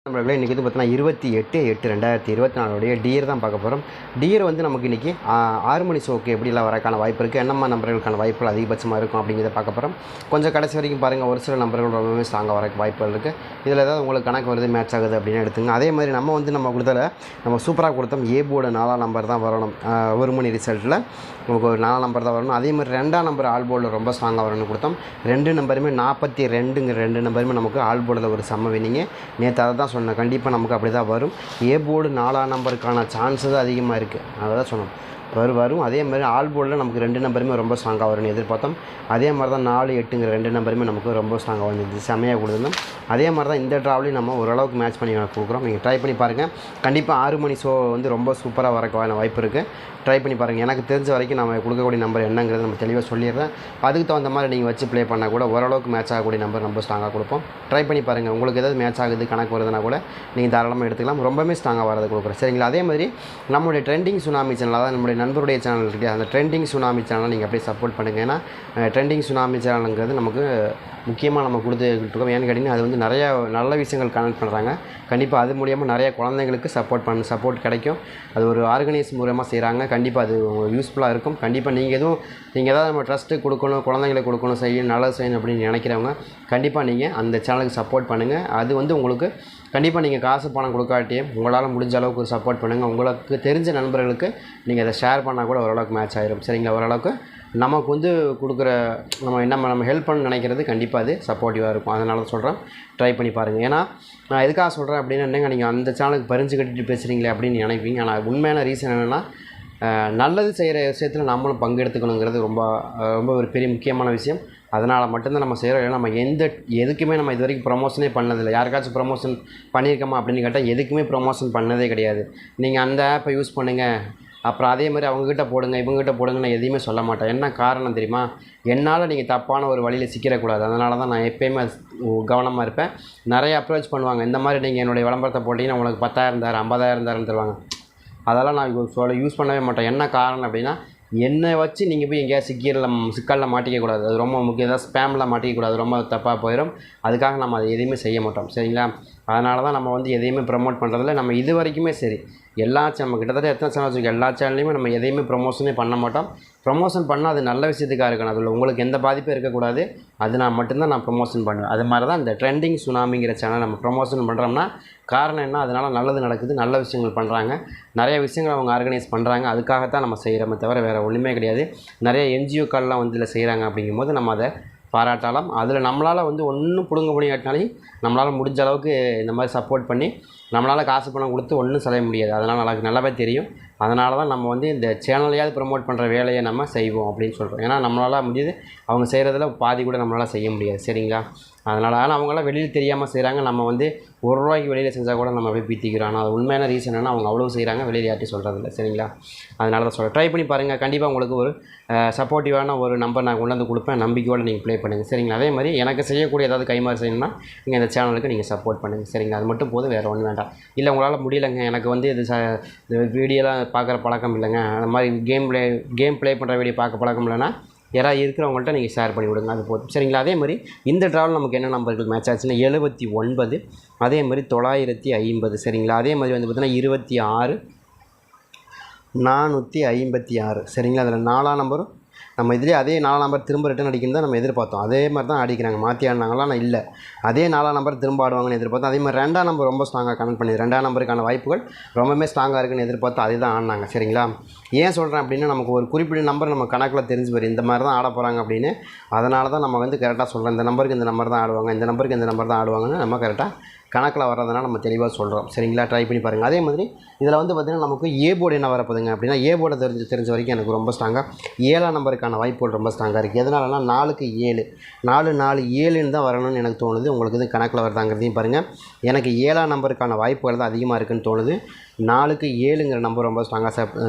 நம்மளே இன்றைக்கி வந்து பார்த்தீங்கன்னா 28/8/2024 டியர் தான் பார்க்க போகிறோம். டியர் வந்து நமக்கு இன்றைக்கி 6 மணி ஷோக்கு எப்படிலாம் வரக்கான வாய்ப்பு இருக்குது, என்னம்மா நம்பர்களுக்கான வாய்ப்புகள் அதிகபட்சமாக இருக்கும் அப்படிங்கிறத பார்க்க போகிறோம். கொஞ்சம் கடைசி வரைக்கும் பாருங்கள். ஒரு சில நம்பர்கள் ரொம்பவே ஸ்ட்ராங்காக வர வாய்ப்புகள் இருக்குது. இதில் ஏதாவது உங்களுக்கு கணக்கு வருது, மேட்ச் ஆகுது அப்படின்னு எடுத்துங்க. அதே மாதிரி நம்ம கொடுத்தல நம்ம சூப்பராக கொடுத்தோம். ஏ போர்டு 4ஆம் நம்பர் தான் வரணும். 1 மணி ரிசல்ட்டில் நமக்கு ஒரு 4ஆம் நம்பர் தான் வரணும். அதே மாதிரி 2ஆம் நம்பர் ஆல் போர்டில் ரொம்ப ஸ்ட்ராங்காக வரணும்னு கொடுத்தோம். 2 நம்பருமே 42ங்கிற 2 நம்பருமே நமக்கு ஆல் போர்டில் ஒரு செம்ம வினிங்க. நேற்று அதை தான் சொன்னேன். கண்டிப்பாக நமக்கு அப்படி தான் வரும். ஏ போர்டு 4ஆம் நம்பருக்கான சான்ஸு தான் அதிகமாக இருக்குது. அதை தான் சொன்னோம். வரும். அதே மாதிரி ஆல் போர்டில் நமக்கு 2 நம்பருமே ரொம்ப ஸ்ட்ராங்காக வரும்னு எதிர்பார்த்தோம். அதே மாதிரி தான் 4, 8ங்கிற 2 நம்பருமே நமக்கு ரொம்ப ஸ்ட்ராங்காக வந்துருந்துச்சு. செம்மையாக கொடுத்துருந்தோம். அதே மாதிரி தான் இந்த ட்ராவலையும் நம்ம ஓரளவுக்கு மேட்ச் பண்ணி கொடுக்குறோம். நீங்கள் ட்ரை பண்ணி பாருங்கள். கண்டிப்பாக 6 மணி ஷோ வந்து ரொம்ப சூப்பராக வரக்கான வாய்ப்பு இருக்குது. ட்ரை பண்ணி பாருங்கள். எனக்கு தெரிஞ்ச வரைக்கும் நம்ம கொடுக்கக்கூடிய நம்பர் என்னங்கிறது நம்ம தெளிவாக சொல்லிடுறேன். அதுக்கு தகுந்த மாதிரி நீங்கள் வச்சு ப்ளே பண்ணால் கூட ஓரளவுக்கு மேட்ச் ஆகக்கூடிய நம்பர் ரொம்ப ஸ்ட்ராங்காக கொடுப்போம். ட்ரை பண்ணி பாருங்கள். உங்களுக்கு ஏதாவது மேட்ச் ஆகுது, கணக்கு வருதுன்னா கூட நீங்கள் தாராளமாக எடுத்துக்கலாம். ரொம்பவே ஸ்ட்ராங்காக வரது கொடுக்குறேன். சரிங்களா? அதே மாதிரி நம்மளுடைய ட்ரெண்டிங் சுனாமி சேனல், அதாவது நம்மளுடைய நண்பருடைய சேனல் இருக்குது, அந்த ட்ரெண்டிங் சுனாமி சேனலை நீங்கள் அப்படியே சப்போர்ட் பண்ணுங்கள். ஏன்னா ட்ரெண்டிங் சுனாமி சேனலுங்கிறது நமக்கு முக்கியமாக நம்ம கொடுத்துருக்கோம். ஏன்னு கேட்டிங்கன்னா அது வந்து நிறையா நல்ல விஷயங்கள் கனெக்ட் பண்ணுறாங்க. கண்டிப்பாக அது மூலியமாக நிறைய குழந்தைங்களுக்கு சப்போர்ட் கிடைக்கும். அது ஒரு ஆர்கனைஸ் மூலமாக செய்கிறாங்க. கண்டிப்பாக அது யூஸ்ஃபுல்லாக இருக்கும். கண்டிப்பாக நீங்கள் ஏதாவது நம்ம ட்ரஸ்ட்டு கொடுக்கணும், குழந்தைங்களுக்கு கொடுக்கணும், நல்லது செய்யணும் அப்படின்னு நினைக்கிறவங்க கண்டிப்பாக நீங்கள் அந்த சேனலுக்கு சப்போர்ட் பண்ணுங்கள். அது வந்து உங்களுக்கு கண்டிப்பாக நீங்கள் காசு பணம் கொடுக்காட்டியும் உங்களால் முடிஞ்ச அளவுக்கு சப்போர்ட் பண்ணுங்கள். உங்களுக்கு தெரிஞ்ச நண்பர்களுக்கு நீங்கள் அதை ஷேர் பண்ணால் கூட ஓரளவுக்கு மேட்ச் ஆகிரும். சரிங்களா? ஓரளவுக்கு நமக்கு வந்து கொடுக்குற நம்ம ஹெல்ப் பண்ண நினைக்கிறது கண்டிப்பாக அது சப்போர்ட்டிவாக இருக்கும். அதனால தான் சொல்கிறேன், ட்ரை பண்ணி பாருங்கள். ஏன்னா நான் எதுக்காக சொல்கிறேன் அப்படின்னா, என்னங்க நீங்கள் அந்த சேனலுக்கு பறிஞ்சு கட்டிட்டு பேசுகிறீங்களே அப்படின்னு நினைப்பீங்க. ஆனால் உண்மையான ரீசன் என்னென்னா, நல்லது செய்கிற விஷயத்தில் நம்மளும் பங்கெடுத்துக்கணுங்கிறது ரொம்ப ஒரு பெரிய முக்கியமான விஷயம். அதனால் மட்டும்தான் நம்ம செய்கிறோம். ஏன்னா நம்ம எதுக்குமே நம்ம இது வரைக்கும் ப்ரொமோஷனே பண்ணதில்லை. யாருக்காச்சும் ப்ரொமோஷன் பண்ணியிருக்கோமா அப்படின்னு கேட்டால் எதுக்குமே ப்ரொமோஷன் பண்ணதே கிடையாது. நீங்கள் அந்த ஆப்பை யூஸ் பண்ணுங்கள், அப்புறம் அதே மாதிரி அவங்ககிட்ட போடுங்க, இவங்ககிட்ட போடுங்கன்னு எதையுமே சொல்ல மாட்டேன். என்ன காரணம் தெரியுமா? என்னால் நீங்கள் தப்பான ஒரு வழியில் சிக்கிடக்கூடாது. அதனால தான் நான் எப்போயுமே கவனமாக இருப்பேன். நிறைய அப்ரோச் பண்ணுவாங்க. இந்த மாதிரி நீங்கள் என்னுடைய விளம்பரத்தை போட்டிங்கன்னா உங்களுக்கு 10,000 தரேன், 50,000 தரேன்னு தருவாங்க. அதெல்லாம் நான் யூஸ் பண்ணவே மாட்டேன். என்ன காரணம் அப்படின்னா, என்னை வச்சு நீங்கள் போய் எங்கேயாவது சிக்கலில் மாட்டிக்கக்கூடாது. அது ரொம்ப முக்கியம். ஏதாவது ஸ்பேமில் மாட்டிக்கக்கூடாது. ரொம்ப தப்பாக போயிடும். அதுக்காக நம்ம அதை எதையுமே செய்ய மாட்டோம். சரிங்களா? அதனால தான் நம்ம வந்து எதையுமே ப்ரமோட் பண்ணுறதில்ல. நம்ம இது வரைக்குமே சரி, நம்ம கிட்டத்தட்ட எத்தனை சேனல் வச்சுருக்கோம், எல்லா சேனல்லையுமே நம்ம எதையுமே ப்ரொமோஷனே பண்ண மாட்டோம். ப்ரொமோஷன் பண்ணால் அது நல்ல விஷயத்துக்காக இருக்கணும். அதில் உங்களுக்கு எந்த பாதிப்பும் இருக்கக்கூடாது. அது மட்டும்தான் நான் ப்ரொமோஷன் பண்ணுவேன். அது மாதிரி தான் இந்த ட்ரெண்டிங் சுனாமிங்கிற சேனல் நம்ம ப்ரொமோஷன் பண்ணுறோம்னா காரணம் என்ன? அதனால் நல்லது நடக்குது, நல்ல விஷயங்கள் பண்ணுறாங்க, நிறைய விஷயங்கள் அவங்க ஆர்கனைஸ் பண்ணுறாங்க. அதுக்காகத்தான் நம்ம செய்கிறோமே தவிர வேறு ஒன்றுமே கிடையாது. நிறைய என்ஜிஓக்கள்லாம் வந்து இதில் செய்கிறாங்க. அப்படிங்கும்போது நம்ம அதை பாராட்டலாம். அதில் நம்மளால் வந்து ஒன்றும் பிடுங்க முடியாட்டினாலையும் நம்மளால் முடிஞ்ச அளவுக்கு இந்த மாதிரி சப்போர்ட் பண்ணி நம்மளால் காசு பணம் கொடுத்து ஒன்றும் செய்ய முடியாது. அதனால் எனக்கு நல்லாவே தெரியும். அதனால தான் நம்ம வந்து இந்த சேனலையாவது ப்ரமோட் பண்ணுற வேலையை நம்ம செய்வோம் அப்படின்னு சொல்கிறோம். ஏன்னா நம்மளால் முடியுது, அவங்க செய்கிறதுல பாதி கூட நம்மளால் செய்ய முடியாது. சரிங்களா? அதனால் அவங்களாம் வெளியில் தெரியாமல் செய்கிறாங்க. நம்ம வந்து ₹1 வெளியில் செஞ்சால் கூட நம்ம அப்படியே பீத்திக்கிறோம். ஆனால் அது உண்மையான ரீசன் என்ன, அவங்க அவ்வளோ செய்கிறாங்க, வெளியில் யார்ட்டையும் சொல்கிறதில்ல. சரிங்களா? அதனால தான் சொல்கிறேன், ட்ரை பண்ணி பாருங்கள். கண்டிப்பாக உங்களுக்கு ஒரு சப்போர்ட்டிவான ஒரு நம்பர் நான் கொண்டு வந்து கொடுப்பேன். நம்பிக்கையோடு நீங்கள் ப்ளே பண்ணுங்கள். சரிங்களா? அதே மாதிரி எனக்கு செய்யக்கூடிய ஏதாவது கைமாறு செய்யணும்னா நீங்கள் இந்த சேனலுக்கு நீங்கள் சப்போர்ட் பண்ணுங்கள். சரிங்களா? அது மட்டும் போதும், வேறு ஒன்றும் வேண்டாம். இல்லை உங்களால் முடியலைங்க, எனக்கு வந்து இது வீடியோலாம் பார்க்குற பழக்கம் இல்லைங்க, அந்த மாதிரி கேம் ப்ளே பண்ணுற வீடியோ பார்க்க பழக்கம் இல்லைன்னா யாராவது இருக்கிறவங்கள்ட்ட நீங்கள் ஷேர் பண்ணி விடுங்க. அது போதும். சரிங்களா? அதே மாதிரி இந்த ட்ராவல் நமக்கு என்ன நம்பர்கள் மேட்ச் ஆச்சுன்னா 79, அதே மாதிரி 950. சரிங்களா? அதே மாதிரி வந்து பார்த்திங்கன்னா 26, 456. சரிங்களா? அதில் 4ஆம் நம்பரும் நம்ம இதிலே அதே 4ஆம் நம்பர் திரும்ப ரிட்டன் அடிக்கணும் தான் நம்ம எதிர்பார்த்தோம். அதே மாதிரி தான் அடிக்கிறாங்க. மாற்றி ஆடினாங்களா? நான் இல்லை, அதே 4ஆம் நம்பர் திரும்ப ஆடுவாங்கன்னு எதிர்பார்த்தோம். அதே மாதிரி 2ஆம் நம்பர் ரொம்ப ஸ்ட்ராங்காக கனெக்ட் பண்ணி 2ஆம் நம்பருக்கான வாய்ப்புகள் ரொம்பவே ஸ்ட்ராங்காக இருக்குன்னு எதிர்பார்த்து அதே தான் ஆடினாங்க. சரிங்களா? ஏன் சொல்கிறேன் அப்படின்னா, நமக்கு ஒரு குறிப்பிட்ட நம்பர் நம்ம கணக்கில் தெரிஞ்சு போயிடும், இந்த மாதிரி தான் ஆட போகிறாங்க அப்படின்னு. அதனால தான் நம்ம வந்து கரெக்டாக சொல்கிறோம், இந்த நம்பருக்கு இந்த நம்பர் தான் ஆடுவாங்க, இந்த நம்பருக்கு இந்த நம்பர் தான் ஆடுவாங்கன்னு நம்ம கரெக்டாக கணக்கில் வர்றதுனால நம்ம தெளிவாக சொல்கிறோம். சரிங்களா? ட்ரை பண்ணி பாருங்கள். அதே மாதிரி இதில் வந்து பார்த்திங்கன்னா நமக்கு ஏ போர்டு என்ன வரப்போதுங்க அப்படின்னா, ஏ போர்டை தெரிஞ்ச வரைக்கும் எனக்கு ரொம்ப ஸ்ட்ராங்காக 7ஆம் நம்பருக்கான வாய்ப்புகள் ரொம்ப ஸ்ட்ராங்காக இருக்குது. எதனாலனா 4க்கு 7, 4, 4, 7ன்னு தான் வரணும்னு எனக்கு தோணுது. உங்களுக்கு இது கணக்கில் வருதாங்கிறதையும் பாருங்கள். எனக்கு 7ஆம் நம்பருக்கான வாய்ப்புகள் தான் அதிகமாக இருக்குதுன்னு தோணுது. 4க்கு 7ங்கிற நம்பர் ரொம்ப ஸ்ட்ராங்காக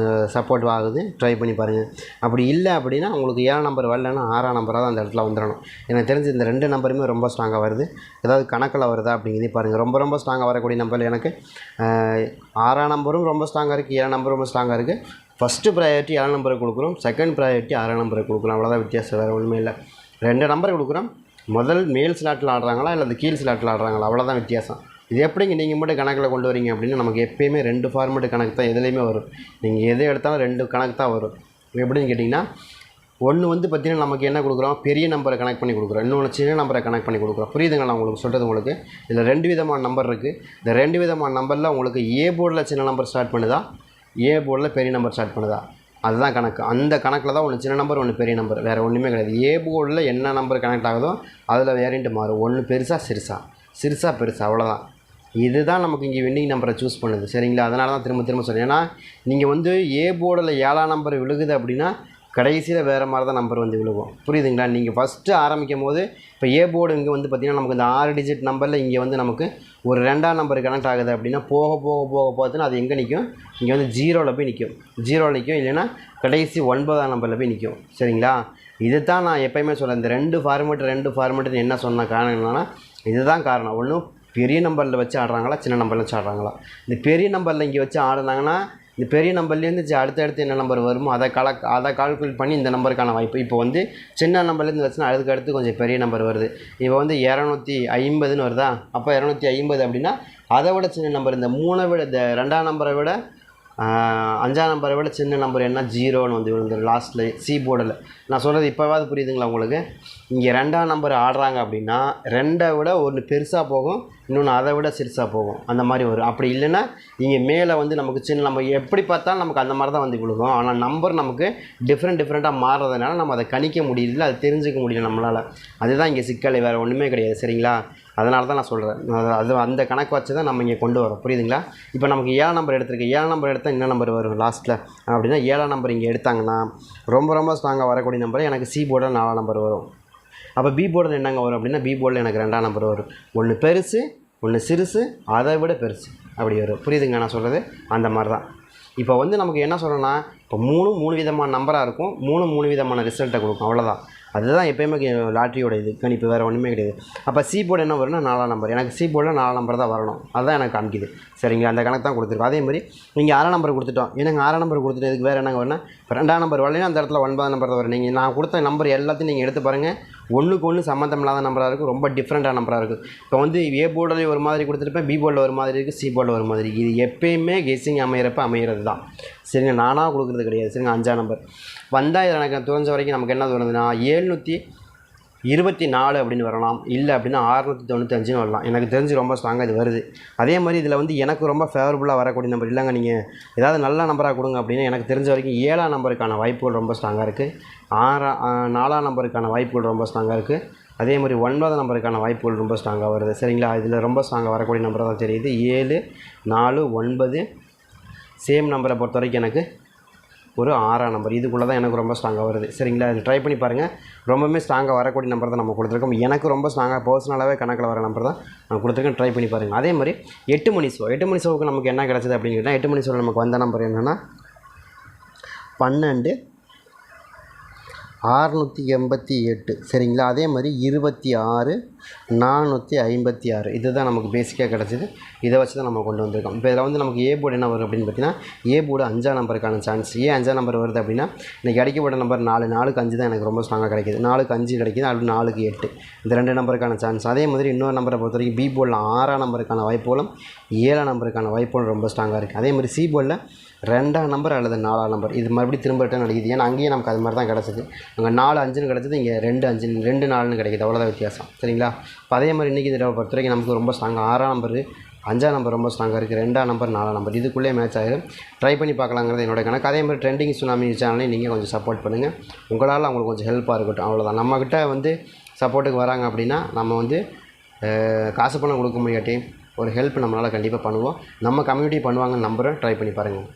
சப்போர்ட் ஆகுது. ட்ரை பண்ணி பாருங்கள். அப்படி இல்லை அப்படின்னா உங்களுக்கு 7ஆம் நம்பர் வரலன்னா 6ஆம் நம்பராக தான் அந்த இடத்துல வந்துடணும். எனக்கு தெரிஞ்சு இந்த 2 நம்பருமே ரொம்ப ஸ்ட்ராங்காக வருது. ஏதாவது கணக்கில் வருதா அப்படிங்கிறதையும் பாருங்கள். ரொம்ப ஸ்ட்ராங்காக வரக்கூடிய நம்பர் எனக்கு 6ஆம் நம்பரும் ரொம்ப ஸ்ட்ராங்காக இருக்குது, 7ஆம் நம்பரும் ரொம்ப ஸ்ட்ராங்காக இருக்குது. ஃபஸ்ட்டு ப்ரையாரிட்டி 7ஆம் நம்பருக்கு கொடுக்குறோம், செகண்ட் ப்ரையாரிட்டி 6ஆம் நம்பருக்கு கொடுக்குறோம். அவ்வளோதான் வித்தியாசம், வேறு ஒன்றுமே இல்லை. 2 நம்பர் கொடுக்குறோம். முதல் மேல் ஸ்லாட்டில் ஆடுறாங்களா இல்லை அந்த கீழ் ஸ்லாட்டில் ஆடுறாங்களா, அவ்வளோதான் வித்தியாசம். இது எப்படிங்க நீங்கள் மட்டும் கணக்கில் கொண்டு வரீங்க அப்படின்னா நமக்கு எப்பயுமே 2 ஃபார்மேட் கணக்கு தான் எதுலேயுமே வரும். நீங்கள் எது எடுத்தாலும் 2 கணக்கு தான் வரும். எப்படின்னு கேட்டிங்கன்னா ஒன்று வந்து பார்த்திங்கன்னா நமக்கு என்ன கொடுக்குறோம், பெரிய நம்பரை கனெக்ட் பண்ணி கொடுக்குறோம், இன்னொன்று சின்ன நம்பரை கனெக்ட் பண்ணி கொடுக்குறோம். புரியுதுங்க நான் உங்களுக்கு சொல்கிறது? உங்களுக்கு இதில் 2 விதமான நம்பர் இருக்குது. இந்த 2 விதமான நம்பரில் உங்களுக்கு ஏ போர்டில் சின்ன நம்பர் ஸ்டார்ட் பண்ணுதா, ஏ போர்டில் பெரிய நம்பர் ஸ்டார்ட் பண்ணுதா, அதுதான் கணக்கு. அந்த கணக்கில் தான் ஒன்று சின்ன நம்பர் ஒன்று பெரிய நம்பர், வேறு ஒன்றுமே கிடையாது. ஏ போர்டில் என்ன நம்பர் கனெக்ட் ஆகுதோ அதில் வேரியண்ட் மாறும். ஒன்று பெருசாக சிறுசா பெருசா, அவ்வளோதான். இதுதான் நமக்கு இங்கே வின்னிங் நம்பரை சூஸ் பண்ணுது. சரிங்களா? அதனால தான் திரும்ப சொல்கிறேன். ஏன்னா நீங்கள் வந்து ஏ போர்டில் 7ஆம் நம்பர் விழுகுது அப்படின்னா கடைசியில் வேறு மாதிரி தான் நம்பர் வந்து விழுகும். புரியுதுங்களா? நீங்கள் ஃபஸ்ட்டு ஆரம்பிக்கும் போது இப்போ ஏ போர்டு இங்கே வந்து பார்த்திங்கன்னா நமக்கு இந்த 6 டிஜிட் நம்பரில் இங்கே வந்து நமக்கு ஒரு 2ஆம் நம்பர் கனெக்ட் ஆகுது அப்படின்னா போக பார்த்தீங்கன்னா அது எங்கே நிற்கும், இங்கே வந்து 0வில் போய் நிற்கும். 0வில் நிற்கும், இல்லைன்னா கடைசி 9ஆம் நம்பரில் போய் நிற்கும். சரிங்களா? இது தான் நான் எப்போயுமே சொல்கிறேன். இந்த 2 ஃபார்மேட்டுன்னு என்ன சொன்ன காரணம் என்னன்னா இதுதான் காரணம். ஒன்றும் பெரிய நம்பரில் வச்சு ஆடுறாங்களா, சின்ன நம்பரில் வச்சு ஆடுறாங்களா. இந்த பெரிய நம்பரில் இங்கே வச்சு ஆடுனாங்கன்னா இந்த பெரிய நம்பர்லேருந்து அடுத்தடுத்து என்ன நம்பர் வருமோ அதை கால்குலேட் பண்ணி இந்த நம்பருக்கான வாய்ப்பு. இப்போ வந்து சின்ன நம்பர்லேருந்து வச்சுன்னா அடுத்து கொஞ்சம் பெரிய நம்பர் வருது. இப்போ வந்து 250ன்னு வருதா, அப்போ 250 அப்படின்னா அதை விட சின்ன நம்பர், இந்த 3 விட, இந்த 2ஆம் நம்பரை விட 5ஆம் நம்பரை விட சின்ன நம்பர் என்ன, 0ன்னு வந்து விழுந்துடும் லாஸ்ட்டில் சி போர்டில். நான் சொல்கிறது இப்போவாது புரியுதுங்களா உங்களுக்கு? இங்கே 2ஆம் நம்பர் ஆடுறாங்க அப்படின்னா 2ஐ விட ஒன்று பெருசாக போகும், இன்னொன்று அதை விட சிறுசாக போகும், அந்த மாதிரி வரும். அப்படி இல்லைன்னா இங்கே மேலே வந்து நமக்கு சின்ன நம்பர் எப்படி பார்த்தாலும் நமக்கு அந்த மாதிரி தான் வந்து விழுகும். ஆனால் நம்பர் நமக்கு டிஃப்ரெண்ட்டாக மாறுறதுனால நம்ம அதை கணிக்க முடியல, அதை தெரிஞ்சுக்க முடியல நம்மளால். அதுதான் இங்கே சிக்கல், வேறு ஒன்றுமே கிடையாது. சரிங்களா? அதனால தான் நான் சொல்கிறேன். அந்த கணக்கு வச்சு தான் நம்ம இங்கே கொண்டு வரோம். புரியுதுங்களா? இப்போ நமக்கு 7ஆம் நம்பர் எடுத்துருக்கு. 7ஆம் நம்பர் எடுத்தால் என்ன நம்பர் வரும் லாஸ்ட்டில் அப்படின்னா 7ஆம் நம்பர் இங்கே எடுத்தாங்கன்னா ரொம்ப ஸ்ட்ராங்காக வரக்கூடிய நம்பர் எனக்கு சி போர்டில் 4ஆம் நம்பர் வரும். அப்போ பி போர்டில் என்னங்க வரும் அப்படின்னா பி போர்டில் எனக்கு 2ஆம் நம்பர் வரும். ஒன்று பெருசு, ஒன்று சிறுசு, அதை விட பெருசு, அப்படி வரும். புரியுதுங்க நான் சொல்கிறது? அந்த மாதிரி தான். இப்போ வந்து நமக்கு என்ன சொல்லணும்னா இப்போ 3 விதமான நம்பராக இருக்கும், 3 விதமான ரிசல்ட்டை கொடுக்கும், அவ்வளோதான். அதுதான் எப்போயுமே லாட்ரியோட இது கணிப்பு, வேறு ஒன்றுமே கிடையாது. அப்போ சி போர்டு என்ன வரும்னா 4ஆம் நம்பர், எனக்கு சி போர்டில் 4ஆம் நம்பர் தான் வரணும், அதுதான் எனக்கு காமிக்குது. சரிங்களா? அந்த கணக்கு தான் கொடுத்துருக்கோம். அதே மாதிரி நீங்கள் 6ஆம் நம்பர் கொடுத்துட்டோம், எனக்கு 6ஆம் நம்பர் கொடுத்துட்டு இதுக்கு வேறு என்னங்க வரணும், இப்போ 2ஆம் நம்பர் வரலைன்னா அந்த இடத்துல 9ஆம் நம்பர் தான் வரும். நீங்கள் நான் கொடுத்த நம்பர் எல்லாத்தையும் நீங்கள் எடுத்து பாருங்கள், ஒன்றுக்கு ஒன்று சம்மந்தம் இல்லாத நம்பராக இருக்கும், ரொம்ப டிஃப்ரெண்ட்டான நம்பராக இருக்குது. இப்போ வந்து ஏ போர்டில் ஒரு மாதிரி கொடுத்துருப்பேன், பி போர்டில் ஒரு மாதிரி இருக்குது, சி போர்டில் ஒரு மாதிரி. இது எப்பயுமே கெஸ்ஸிங் அமைகிறது தான். சரிங்க? நானாக கொடுக்குறது கிடையாது. சரிங்க? 5ஆம் நம்பர் வந்தால் இதில் எனக்கு தெரிஞ்ச வரைக்கும் நமக்கு என்ன வருதுன்னா 724 அப்படின்னு வரலாம், இல்லை அப்படின்னா 695ன்னு வரலாம். எனக்கு தெரிஞ்சு ரொம்ப ஸ்ட்ராங்காக இது வருது. அதே மாதிரி இதில் வந்து எனக்கு ரொம்ப ஃபேவரபுளாக வரக்கூடிய நம்பர் இல்லைங்க, நீங்கள் ஏதாவது நல்ல நம்பராக கொடுங்க அப்படின்னா எனக்கு தெரிஞ்ச வரைக்கும் 7ஆம் நம்பருக்கான வாய்ப்புகள் ரொம்ப ஸ்ட்ராங்காக இருக்குது. 4ஆம் நம்பருக்கான வாய்ப்புகள் ரொம்ப ஸ்ட்ராங்காக இருக்குது. அதே மாதிரி 9ஆம் நம்பருக்கான வாய்ப்புகள் ரொம்ப ஸ்ட்ராங்காக வருது. சரிங்களா? இதில் ரொம்ப ஸ்ட்ராங்காக வரக்கூடிய நம்பர் தான் தெரியுது. 7, 4, 9 சேம் நம்பரை பொறுத்த வரைக்கும் எனக்கு ஒரு 6ஆம் நம்பர் இதுக்குள்ளே தான் எனக்கு ரொம்ப ஸ்ட்ராங்காக வருது. சரிங்களா? இது ட்ரை பண்ணி பாருங்கள். ரொம்பவுமே ஸ்ட்ராங்காக வரக்கூடிய நம்பர் தான் நம்ம கொடுத்துருக்கோம். எனக்கு ரொம்ப ஸ்ட்ராங்காக பர்சனலாகவே கணக்கில் வர நம்பர் தான் நான் கொடுத்துருக்கேன். ட்ரை பண்ணி பாருங்கள். அதே மாதிரி 8 மணி ஷோவுக்கு நமக்கு என்ன கிடச்சிது அப்படின்னு கேட்டால் 8 மணி ஷோவில் நமக்கு வந்த நம்பர் என்னென்னா 12 688. சரிங்களா? அதே மாதிரி 26 456 இதுதான் நமக்கு பேசிக்காக கிடச்சிது. இதை வச்சு தான் நம்ம கொண்டு வந்திருக்கோம். இப்போ இதில் வந்து நமக்கு ஏ போர்டு என்ன வரும் அப்படின்னு பார்த்தீங்கன்னா ஏ போர்டு 5ஆம் நம்பருக்கான சான்ஸ். ஏன் 5ஆம் நம்பர் வருது அப்படின்னா இன்றைக்கி கிடைக்கப்பட்ட நம்பர் 4க்கு 5 தான் எனக்கு ரொம்ப ஸ்ட்ராங்காக கிடைக்கிது. 4க்கு 5 கிடைக்கிது, அப்படி 4க்கு 8 இந்த 2 நம்பருக்கான சான்ஸ். அதே மாதிரி இன்னொரு நம்பரை பொறுத்த வரைக்கும் பி போர்டில் 6ஆம் நம்பருக்கான வாய்ப்புகளும் 7ஆம் நம்பருக்கான வாய்ப்புகளும் ரொம்ப ஸ்ட்ராங்காக இருக்குது. அதே மாதிரி சி போர்டில் 2ஆம் நம்பர் அல்லது 4ஆம் நம்பர் இது மறுபடியும் திரும்ப ரிட்டர்ன் அடிக்குது. ஏன்னா அங்கேயும் நமக்கு அது மாதிரி தான் கிடச்சிது. அங்கே 4 5ன்னு கிடச்சிது, இங்கே 2 5 2 4ன்னு கிடைக்கிது, அவ்வளோதான் வித்தியாசம். சரிங்களா? இப்போ அதே மாதிரி இன்றைக்கி இதை பொறுத்த வரைக்கும் நமக்கு ரொம்ப ஸ்ட்ராங்காக 6ஆம் நம்பர் 5ஆம் நம்பர் ரொம்ப ஸ்ட்ராங்காக இருக்குது, 2ஆம் நம்பர் 4ஆம் நம்பர் இதுக்குள்ளே மேட்ச் ஆகிடும். ட்ரை பண்ணி பார்க்கலாங்கிறது என்னோட கணக்கு. அதே மாதிரி ட்ரெண்டிங் சுனாமி சேனலையும் நீங்கள் கொஞ்சம் சப்போர்ட் பண்ணுங்கள், உங்களால் அவங்களுக்கு கொஞ்சம் ஹெல்ப்பாக இருக்கட்டும், அவ்வளோதான். நம்மக்கிட்ட வந்து சப்போர்ட்டுக்கு வராங்க அப்படின்னா நம்ம வந்து காசு பணம் கொடுக்க முடியாட்டி ஒரு ஹெல்ப் நம்மளால் கண்டிப்பாக பண்ணுவோம். நம்ம கம்யூனிட்டி பண்ணுவாங்கன்னு நம்புகிறேன். ட்ரை பண்ணி பாருங்கள்.